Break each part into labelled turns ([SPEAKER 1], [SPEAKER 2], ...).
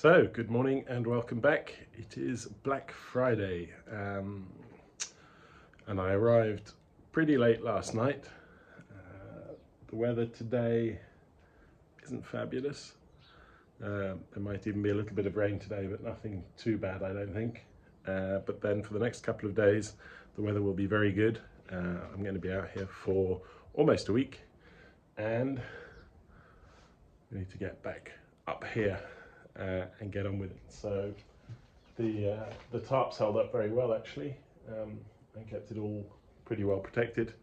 [SPEAKER 1] So, good morning and welcome back. It is Black Friday and I arrived pretty late last night. The weather today isn't fabulous. There might even be a little bit of rain today, but nothing too bad, I don't think. But then for the next couple of days, the weather will be very good. I'm going to be out here for almost a week and we need to get back up here and get on with it. So the tarps held up very well actually, and kept it all pretty well protected.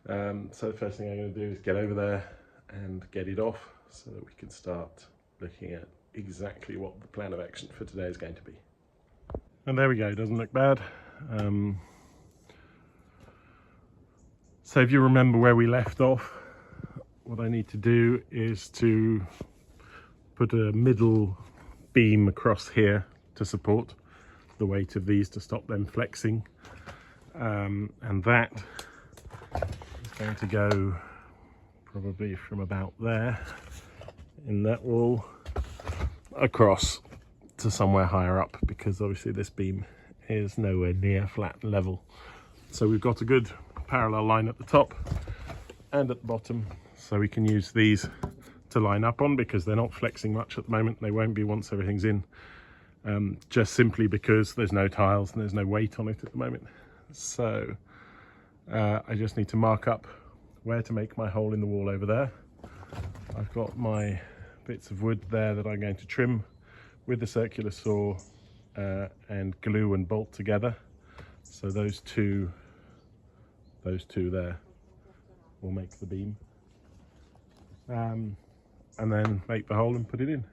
[SPEAKER 1] So the first thing I'm going to do is get over there and get it off so that we can start looking at exactly what the plan of action for today is going to be. And there we go, doesn't look bad. So if you remember where we left off, what I need to do is to put a middle beam across here to support the weight of these to stop them flexing, and that is going to go probably from about there in that wall across to somewhere higher up, because obviously this beam is nowhere near flat and level. So we've got a good parallel line at the top and at the bottom, so we can use these to line up on, because they're not flexing much at the moment. They won't be once everything's in, just simply because there's no tiles and there's no weight on it at the moment. So I just need to mark up where to make my hole in the wall over there. I've got my bits of wood there that I'm going to trim with the circular saw and glue and bolt together. So those two there will make the beam. And then make the hole and put it in.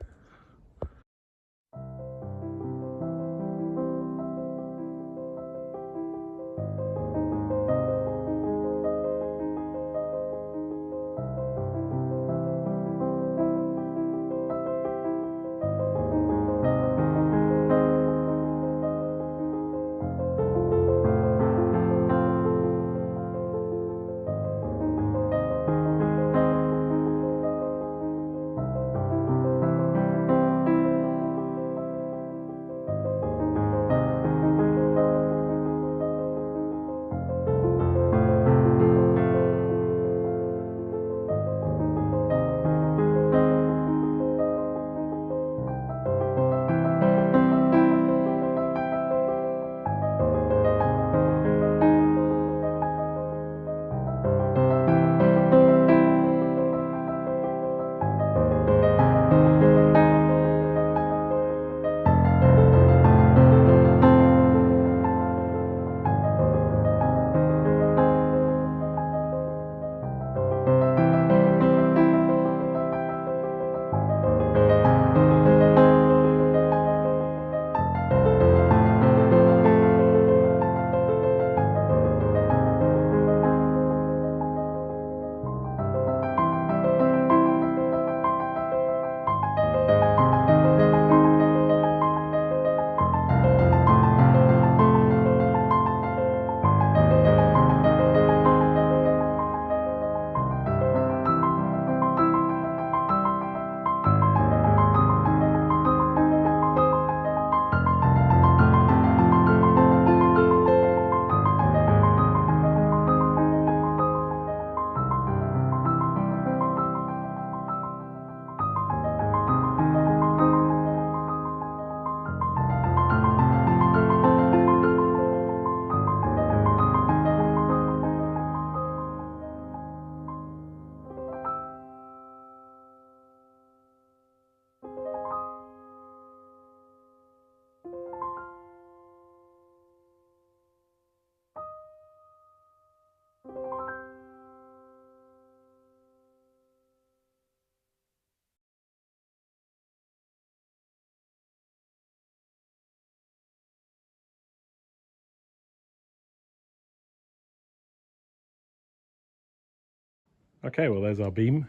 [SPEAKER 1] Okay, well there's our beam.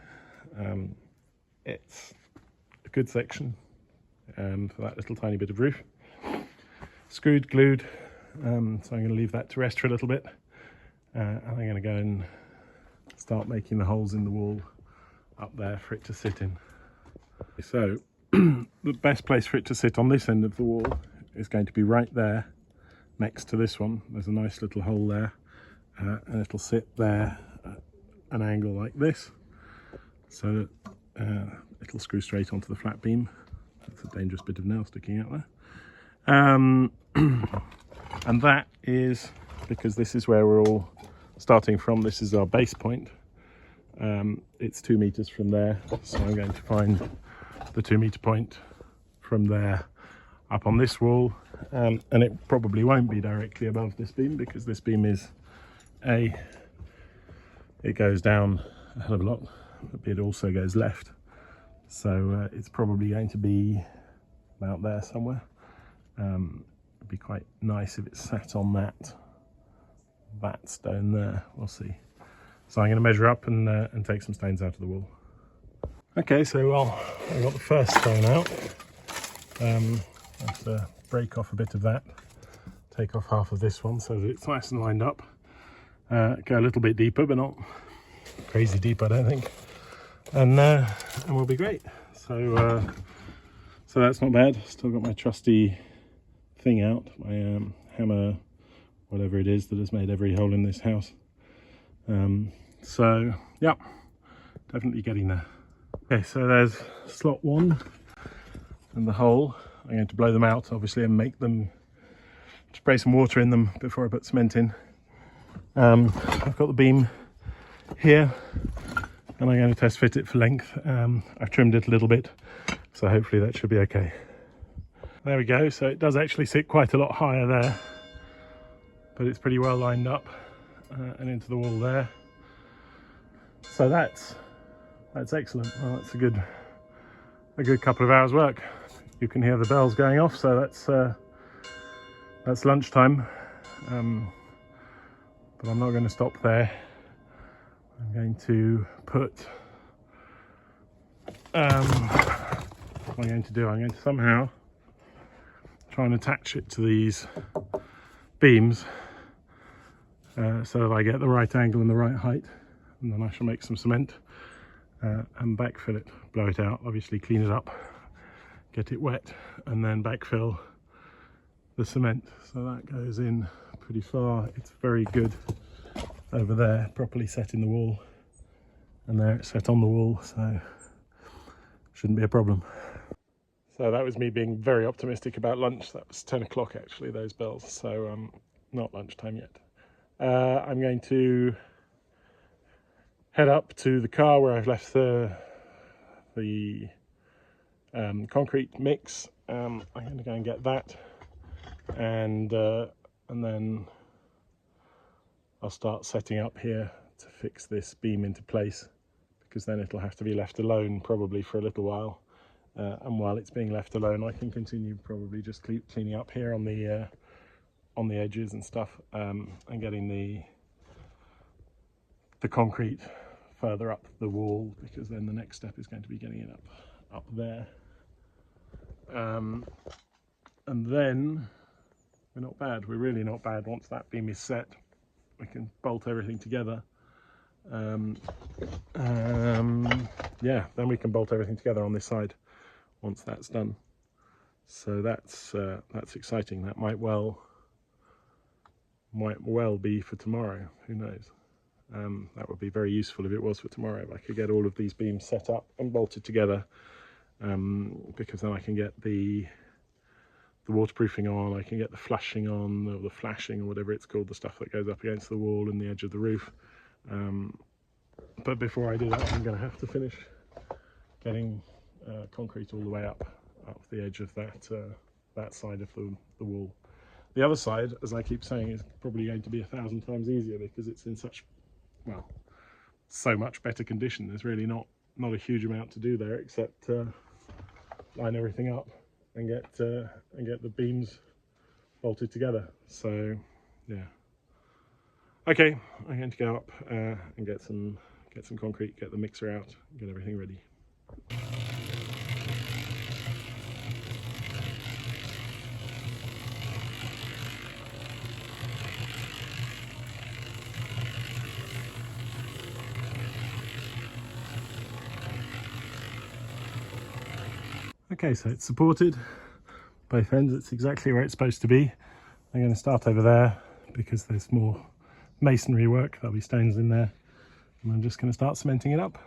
[SPEAKER 1] It's a good section for that little tiny bit of roof. Screwed, glued, so I'm going to leave that to rest for a little bit. And I'm going to go and start making the holes in the wall up there for it to sit in. So the best place for it to sit on this end of the wall is going to be right there next to this one. There's a nice little hole there, and it'll sit there at an angle like this, so that it'll screw straight onto the flat beam. That's a dangerous bit of nail sticking out there. And that is because this is where we're all starting from. This is our base point. It's 2 meters from there, so I'm going to find the 2 meter point from there up on this wall, and it probably won't be directly above this beam, because this beam is it goes down a hell of a lot, but it also goes left, so it's probably going to be about there somewhere. It'd be quite nice if it sat on that stone there. We'll see. So I'm going to measure up and take some stones out of the wall. Okay, so I got the first stone out. I have to break off a bit of that, take off half of this one so that it's nice and lined up. Go a little bit deeper, but not crazy deep, I don't think. And we'll be great. So that's not bad. Still got my trusty thing out, my hammer, whatever it is that has made every hole in this house. So yeah, definitely getting there. Okay, so there's slot 1 and the hole. I'm going to blow them out, obviously, and make them, spray some water in them before I put cement in. I've got the beam here, and I'm going to test fit it for length. I've trimmed it a little bit, so hopefully that should be okay. There we go. So it does actually sit quite a lot higher there, but it's pretty well lined up and into the wall there. So that's excellent. Well, that's a good couple of hours work. You can hear the bells going off, so that's lunchtime. But I'm not going to stop there. I'm going to put what I'm going to do, I'm going to somehow try and attach it to these beams so that I get the right angle and the right height, and then I shall make some cement and backfill it, blow it out, obviously clean it up, get it wet, and then backfill the cement. So that goes in pretty far. It's very good over there, properly set in the wall, and there it's set on the wall, so shouldn't be a problem. So that was me being very optimistic about lunch. That was 10 o'clock actually, those bells, so not lunchtime yet. I'm going to head up to the car where I've left the concrete mix. I'm going to go and get that, and then I'll start setting up here to fix this beam into place, because then it'll have to be left alone probably for a little while. And while it's being left alone, I can continue probably just cleaning up here on the edges and stuff, and getting the concrete further up the wall, because then the next step is going to be getting it up there. And then we're not bad. We're really not bad. Once that beam is set, we can bolt everything together. Yeah, then we can bolt everything together on this side once that's done. So that's exciting. That might well be for tomorrow. Who knows? That would be very useful if it was for tomorrow. If I could get all of these beams set up and bolted together, because then I can get the waterproofing on, I can get the flashing on, or the flashing, or whatever it's called, the stuff that goes up against the wall and the edge of the roof. But before I do that, I'm going to have to finish getting concrete all the way up the edge of that side of the wall. The other side, as I keep saying, is probably going to be 1,000 times easier, because it's in such, well, so much better condition. There's really not a huge amount to do there, except line everything up and get the beams bolted together. So yeah, okay, I'm going to go up and get some concrete, get the mixer out, get everything ready. Okay, so it's supported both ends. It's exactly where it's supposed to be. I'm going to start over there because there's more masonry work. There'll be stones in there, and I'm just going to start cementing it up.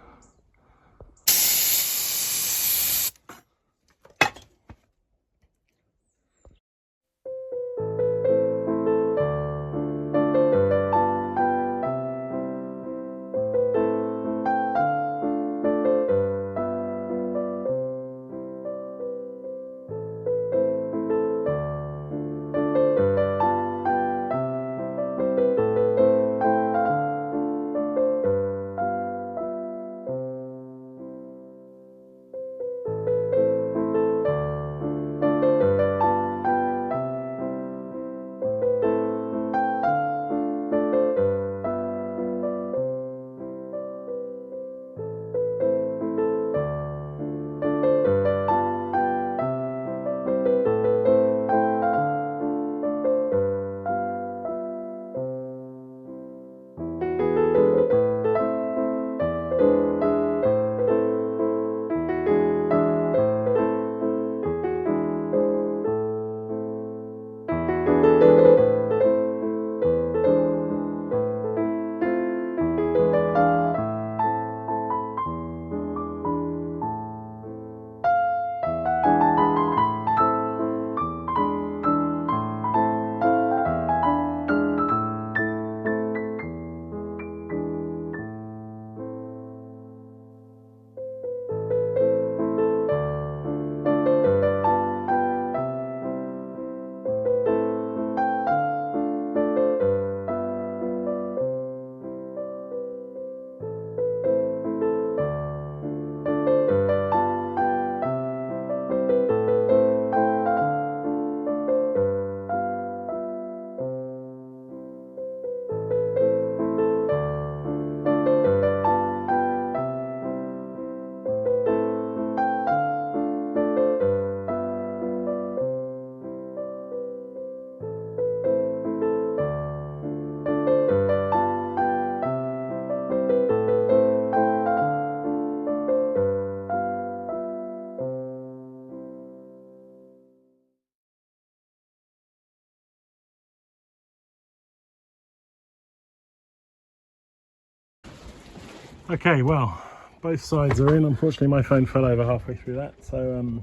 [SPEAKER 1] Okay, well, both sides are in. Unfortunately, my phone fell over halfway through that. So,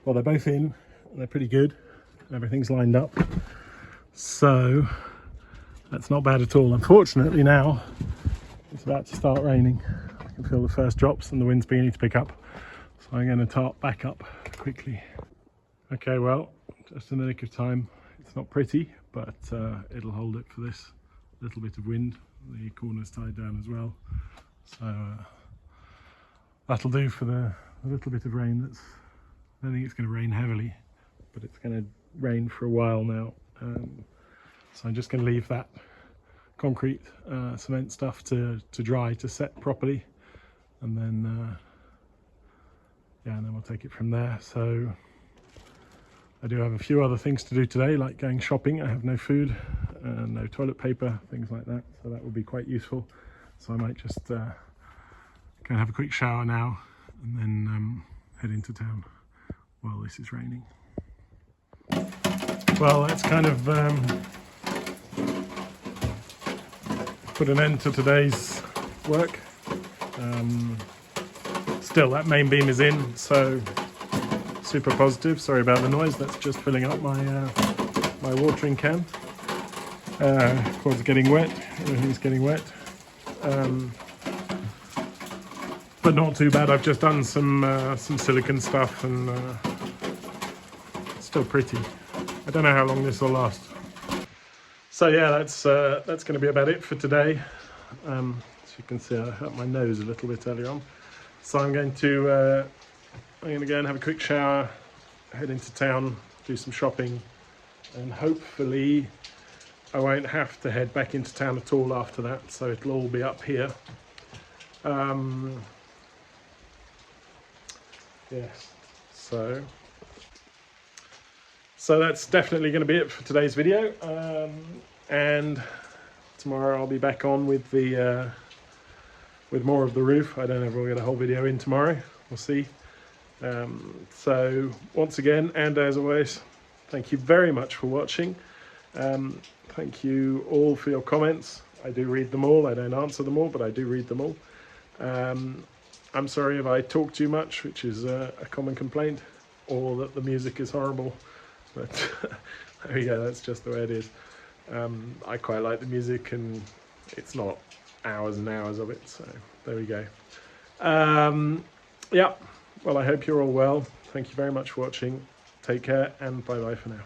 [SPEAKER 1] well, they're both in. And they're pretty good. Everything's lined up. So, that's not bad at all. Unfortunately, now it's about to start raining. I can feel the first drops and the wind's beginning to pick up. So I'm going to tarp back up quickly. Okay, well, just in the nick of time. It's not pretty, but it'll hold it for this little bit of wind. The corner's tied down as well, so that'll do for the little bit of rain. I don't think it's going to rain heavily, but it's going to rain for a while now, so I'm just going to leave that concrete cement stuff to dry, to set properly, and then yeah, and then we'll take it from there. So I do have a few other things to do today, like going shopping. I have no food, no toilet paper, things like that, so that will be quite useful. So I might just go and have a quick shower now and then head into town while this is raining. Well, that's kind of put an end to today's work. Still, that main beam is in, so super positive. Sorry about the noise. That's just filling up my my watering can. Of course, it's getting wet. Everything's getting wet, but not too bad. I've just done some silicone stuff, and it's still pretty. I don't know how long this will last. So yeah, that's going to be about it for today. As you can see, I hurt my nose a little bit earlier on, so I'm going to go and have a quick shower, head into town, do some shopping, and hopefully I won't have to head back into town at all after that, so it'll all be up here. Yes, so that's definitely going to be it for today's video, and tomorrow I'll be back on with the with more of the roof. I don't know if we'll get a whole video in tomorrow, we'll see. So once again, and as always, thank you very much for watching. Thank you all for your comments. I do read them all. I don't answer them all, but I do read them all. I'm sorry if I talk too much, which is a common complaint, or that the music is horrible, but there we go, that's just the way it is. I quite like the music, and it's not hours and hours of it, so there we go. Yeah, well, I hope you're all well. Thank you very much for watching. Take care, and bye bye for now.